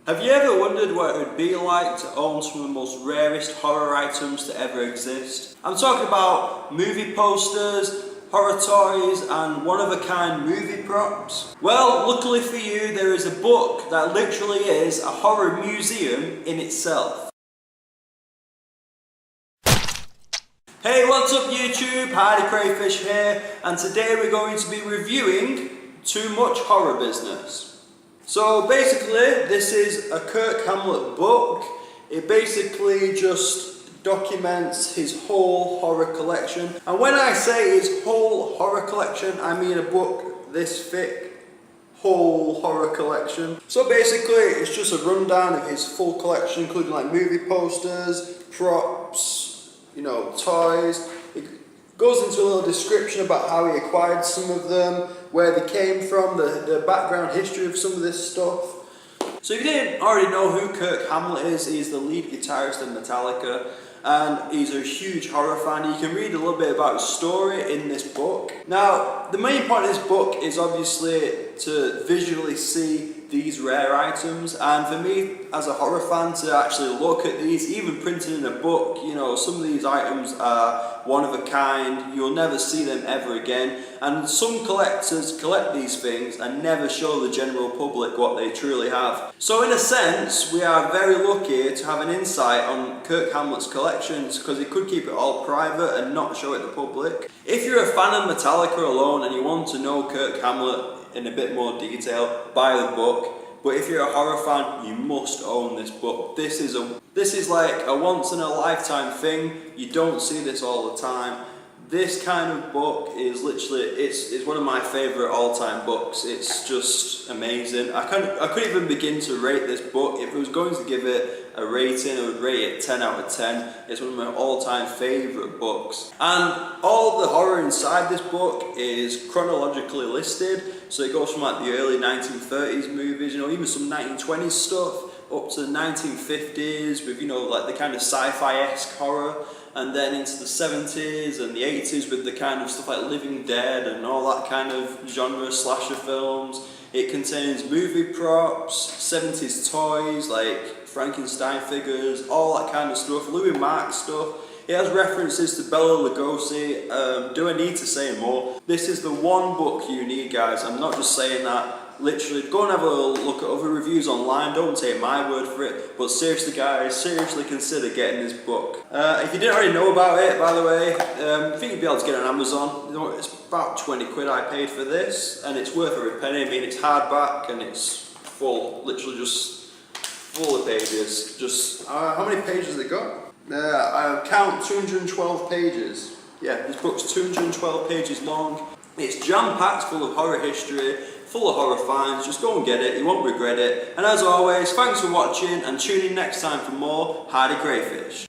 Have you ever wondered what it would be like to own some of the most rarest horror items to ever exist? I'm talking about movie posters, horror toys and one-of-a-kind movie props. Well, luckily for you, there is a book that literally is a horror museum in itself. Hey, what's up YouTube? Hardy Crayfish here, and today we're going to be reviewing Too Much Horror Business. So basically, this is a Kirk Hammett book. It basically just documents his whole horror collection. And when I say his whole horror collection, I mean a book this thick, whole horror collection. So basically, it's just a rundown of his full collection, including like movie posters, props, toys. It goes into a little description about how he acquired some of them, where they came from, the background history of some of this stuff. So if you didn't already know who Kirk Hammett is, he's the lead guitarist of Metallica, and he's a huge horror fan. You can read a little bit about his story in this book. Now, the main point of this book is obviously to visually see these rare items, and for me as a horror fan to actually look at these, even printed in a book, some of these items are one of a kind. You'll never see them ever again, and some collectors collect these things and never show the general public what they truly have. So in a sense, we are very lucky to have an insight on Kirk Hammett's collections, because he could keep it all private and not show it to the public. If you're a fan of Metallica alone and you want to know Kirk Hammett in a bit more detail, buy the book. But if you're a horror fan, you must own this book. This is like a once in a lifetime thing. You don't see this all the time. This kind of book is literally, it's one of my favourite all-time books. It's just amazing. I couldn't even begin to rate this book. If I was going to give it a rating, I would rate it 10 out of 10. It's one of my all-time favourite books. And all the horror inside this book is chronologically listed. So it goes from like the early 1930s movies, even some 1920s stuff, up to the 1950s with, like the kind of sci-fi-esque horror, and then into the 70s and the 80s with the kind of stuff like Living Dead and all that kind of genre slasher films. It contains movie props, 70s toys like Frankenstein figures, all that kind of stuff, Louis Marx stuff. It has references to Bela Lugosi. Do I need to say more? This is the one book you need, guys. I'm not just saying that. Literally, go and have a look at other reviews online. Don't take my word for it. But seriously, guys, seriously consider getting this book. If you didn't already know about it, by the way, I think you'd be able to get it on Amazon. It's about 20 quid I paid for this, and it's worth every penny. I mean, it's hardback and it's full, literally just full of pages. Just, how many pages has it got? I count 212 pages. Yeah, this book's 212 pages long. It's jam-packed full of horror history, full of horror finds. Just go and get it, you won't regret it. And as always, thanks for watching, and tune in next time for more Hardy Crayfish.